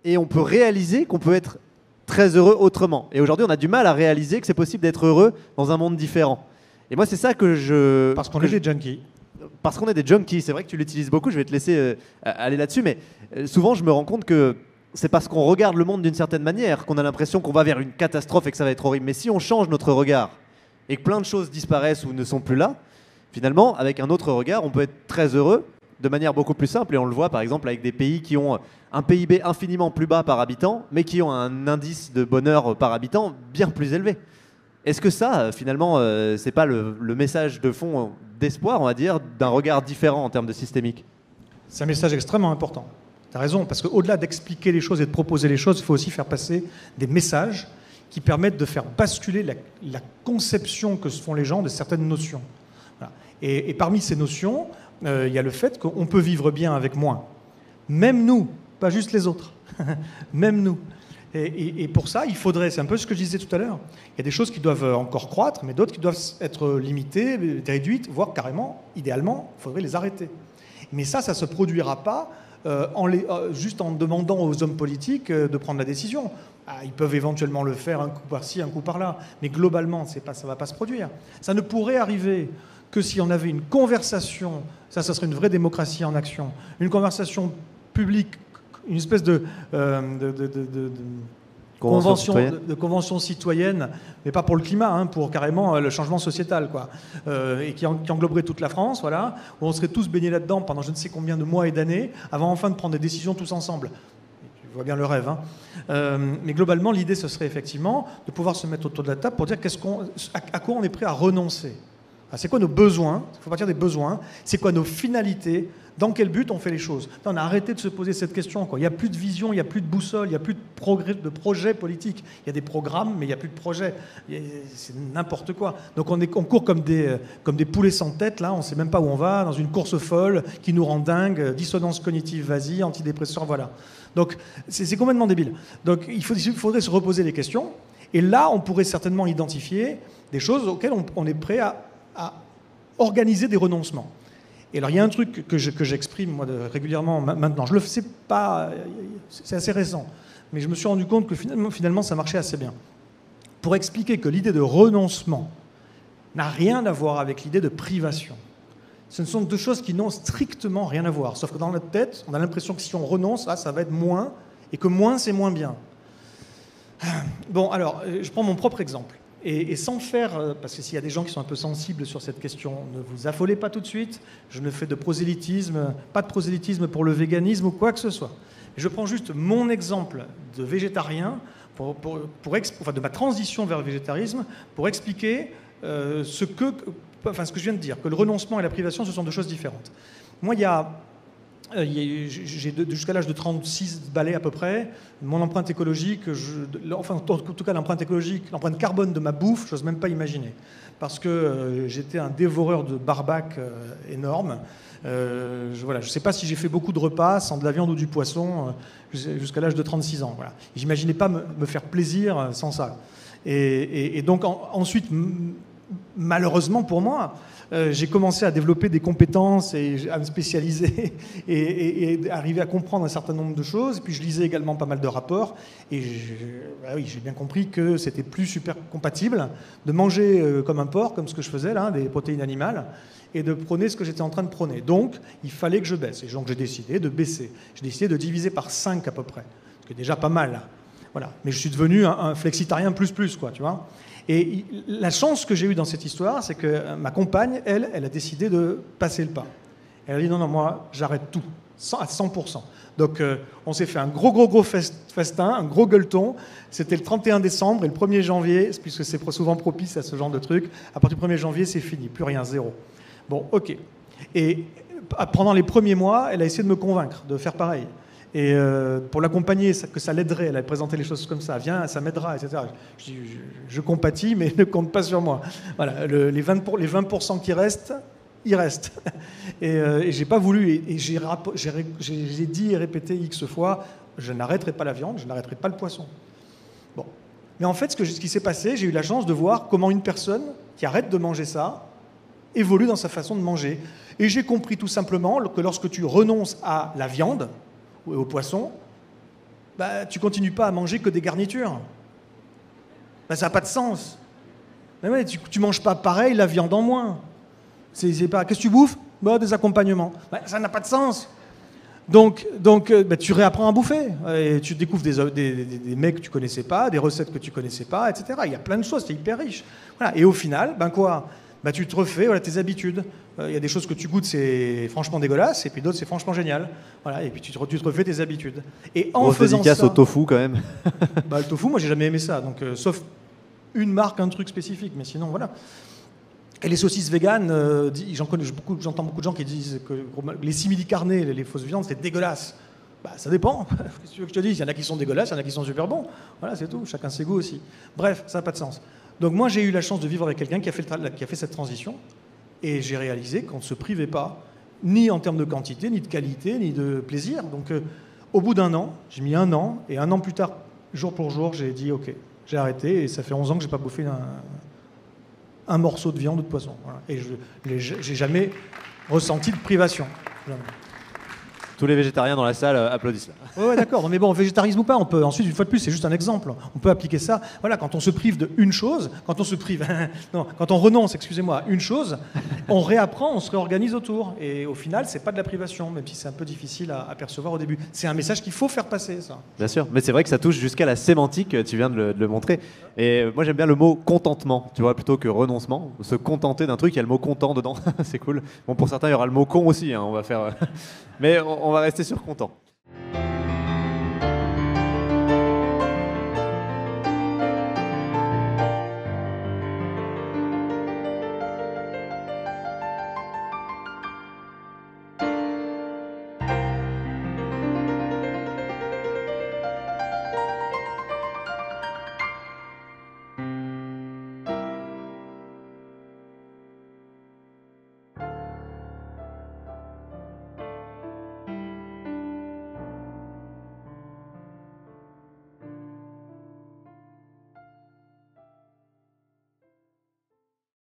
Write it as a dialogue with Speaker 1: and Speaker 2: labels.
Speaker 1: et on peut réaliser qu'on peut être très heureux autrement. Et aujourd'hui, on a du mal à réaliser que c'est possible d'être heureux dans un monde différent. Et moi, c'est ça que je...
Speaker 2: Parce qu'on est des junkies.
Speaker 1: Parce qu'on est des junkies. C'est vrai que tu l'utilises beaucoup, je vais te laisser aller là-dessus, mais souvent, je me rends compte que c'est parce qu'on regarde le monde d'une certaine manière qu'on a l'impression qu'on va vers une catastrophe et que ça va être horrible. Mais si on change notre regard et que plein de choses disparaissent ou ne sont plus là, finalement, avec un autre regard, on peut être très heureux de manière beaucoup plus simple. Et on le voit par exemple avec des pays qui ont un PIB infiniment plus bas par habitant, mais qui ont un indice de bonheur par habitant bien plus élevé. Est-ce que ça, finalement, c'est pas le message de fond d'espoir, on va dire, d'un regard différent en termes de systémique?
Speaker 2: C'est un message extrêmement important. Tu as raison, parce qu'au-delà d'expliquer les choses et de proposer les choses, il faut aussi faire passer des messages qui permettent de faire basculer la conception que se font les gens de certaines notions. Voilà. Et parmi ces notions, il y a le fait qu'on peut vivre bien avec moins. Même nous, pas juste les autres. Même nous. Et pour ça, il faudrait, c'est un peu ce que je disais tout à l'heure, il y a des choses qui doivent encore croître, mais d'autres qui doivent être limitées, réduites, voire carrément, idéalement, il faudrait les arrêter. Mais ça ne se produira pas juste en demandant aux hommes politiques de prendre la décision. Ils peuvent éventuellement le faire un coup par-ci, un coup par-là, mais globalement, ça ne va pas se produire. Ça ne pourrait arriver que si on avait une conversation, ça serait une vraie démocratie en action, une conversation publique, une espèce de convention citoyenne, mais pas pour le climat, pour carrément le changement sociétal, quoi, et qui engloberait toute la France, voilà, où on serait tous baignés là-dedans pendant je ne sais combien de mois et d'années, avant enfin de prendre des décisions tous ensemble. Tu vois bien le rêve, mais globalement, l'idée, ce serait effectivement de pouvoir se mettre autour de la table pour dire à quoi on est prêt à renoncer. C'est quoi nos besoins? Il faut partir des besoins. C'est quoi nos finalités? Dans quel but on fait les choses? On a arrêté de se poser cette question, quoi. Il n'y a plus de vision, il n'y a plus de boussole, il n'y a plus de projet politique. Il y a des programmes, mais il n'y a plus de projet. C'est n'importe quoi. Donc on court comme des poulets sans tête, là. On ne sait même pas où on va, dans une course folle qui nous rend dingue, dissonance cognitive, vas-y, antidépresseur, voilà. Donc c'est complètement débile. Donc il faudrait se reposer les questions. Et là, on pourrait certainement identifier des choses auxquelles on est prêt à organiser des renoncements. Et alors, il y a un truc que j'exprime moi, régulièrement maintenant. Je le sais pas, c'est assez récent, mais je me suis rendu compte que finalement, ça marchait assez bien. Pour expliquer que l'idée de renoncement n'a rien à voir avec l'idée de privation. Ce sont deux choses qui n'ont strictement rien à voir. Sauf que dans notre tête, on a l'impression que si on renonce, ça va être moins, et que moins, c'est moins bien. Bon, alors, je prends mon propre exemple. Et sans faire, parce que s'il y a des gens qui sont un peu sensibles sur cette question, ne vous affolez pas tout de suite, je ne fais de prosélytisme, pas de prosélytisme pour le véganisme ou quoi que ce soit. Je prends juste mon exemple de végétarien, de ma transition vers le végétarisme, pour expliquer ce que je viens de dire, que le renoncement et la privation, ce sont deux choses différentes. Moi, j'ai jusqu'à l'âge de 36 balais à peu près, mon empreinte écologique, en tout cas l'empreinte écologique, l'empreinte carbone de ma bouffe, j'ose même pas imaginer. Parce que j'étais un dévoreur de barbac énorme. Je ne sais pas si j'ai fait beaucoup de repas sans de la viande ou du poisson jusqu'à l'âge de 36 ans. Voilà. J'imaginais pas me faire plaisir sans ça. Et donc ensuite, malheureusement pour moi, j'ai commencé à développer des compétences et à me spécialiser et arriver à comprendre un certain nombre de choses. Et puis je lisais également pas mal de rapports et j'ai bien compris que c'était plus super compatible de manger comme un porc, comme ce que je faisais là, des protéines animales, et de prôner ce que j'étais en train de prôner. Donc il fallait que je baisse. Et donc j'ai décidé de baisser. J'ai décidé de diviser par 5 à peu près, ce qui est déjà pas mal. Là. Voilà. Mais je suis devenu un flexitarien plus, quoi, tu vois. Et la chance que j'ai eue dans cette histoire, c'est que ma compagne, elle a décidé de passer le pas. Elle a dit non, moi, j'arrête tout, à 100%. Donc, on s'est fait un gros festin, un gros gueuleton. C'était le 31 décembre et le 1er janvier, puisque c'est souvent propice à ce genre de truc, à partir du 1er janvier, c'est fini, plus rien, zéro. Bon, ok. Et pendant les premiers mois, elle a essayé de me convaincre de faire pareil. Et pour l'accompagner, que ça l'aiderait, elle a présenté les choses comme ça. Viens, ça m'aidera, etc. Je dis, je compatis, mais ne compte pas sur moi. Voilà, les 20% qui restent, ils restent. Et j'ai pas voulu. Et j'ai dit et répété X fois, je n'arrêterai pas la viande, je n'arrêterai pas le poisson. Bon. Mais en fait, ce qui s'est passé, j'ai eu la chance de voir comment une personne qui arrête de manger ça évolue dans sa façon de manger. Et j'ai compris tout simplement que lorsque tu renonces à la viande, au poisson, bah, tu continues pas à manger que des garnitures. Bah, ça n'a pas de sens. Mais ouais, tu manges pas pareil la viande en moins. C'est pas. Qu'est-ce que tu bouffes? Bah, des accompagnements. Bah, ça n'a pas de sens. Donc bah, tu réapprends à bouffer. Et tu découvres des mecs que tu connaissais pas, des recettes que tu connaissais pas, etc. Il y a plein de choses, c'est hyper riche. Voilà. Et au final, ben quoi? Bah, tu te refais voilà, tes habitudes. Il y a des choses que tu goûtes, c'est franchement dégueulasse, et puis d'autres, c'est franchement génial. Voilà. Et puis tu te refais tes habitudes. Et en
Speaker 1: Grosse
Speaker 2: faisant
Speaker 1: dédicace
Speaker 2: ça,
Speaker 1: au tofu quand même.
Speaker 2: bah, le tofu, moi j'ai jamais aimé ça. Donc sauf une marque, un truc spécifique, mais sinon voilà. Et les saucisses véganes, j'entends beaucoup de gens qui disent que les simili-carnés, les fausses viandes, c'est dégueulasse. Bah, ça dépend. Qu'est-ce que tu veux que je te dise? Il y en a qui sont dégueulasses, il y en a qui sont super bons. Voilà, c'est tout. Chacun ses goûts aussi. Bref, ça n'a pas de sens. Donc moi, j'ai eu la chance de vivre avec quelqu'un qui a fait cette transition. Et j'ai réalisé qu'on ne se privait pas, ni en termes de quantité, ni de qualité, ni de plaisir. Donc au bout d'un an, j'ai mis un an, et un an plus tard, jour pour jour, j'ai dit OK, j'ai arrêté. Et ça fait 11 ans que je n'ai pas bouffé un morceau de viande ou de poisson. Voilà. Et je n'ai jamais ressenti de privation. Jamais.
Speaker 1: Tous les végétariens dans la salle applaudissent là.
Speaker 2: Ouais, d'accord. Mais bon, végétarisme ou pas, on peut ensuite, une fois de plus, c'est juste un exemple. On peut appliquer ça. Voilà, quand on se prive de une chose, quand on renonce, excusez-moi, à une chose, on réapprend, on se réorganise autour. Et au final, c'est pas de la privation, même si c'est un peu difficile à percevoir au début. C'est un message qu'il faut faire passer, ça.
Speaker 1: Bien sûr, mais c'est vrai que ça touche jusqu'à la sémantique, tu viens de le montrer. Et moi j'aime bien le mot contentement, tu vois, plutôt que renoncement. Se contenter d'un truc, il y a le mot content dedans, c'est cool. Bon, pour certains, il y aura le mot con aussi, hein, on va faire. Mais on va rester sur content.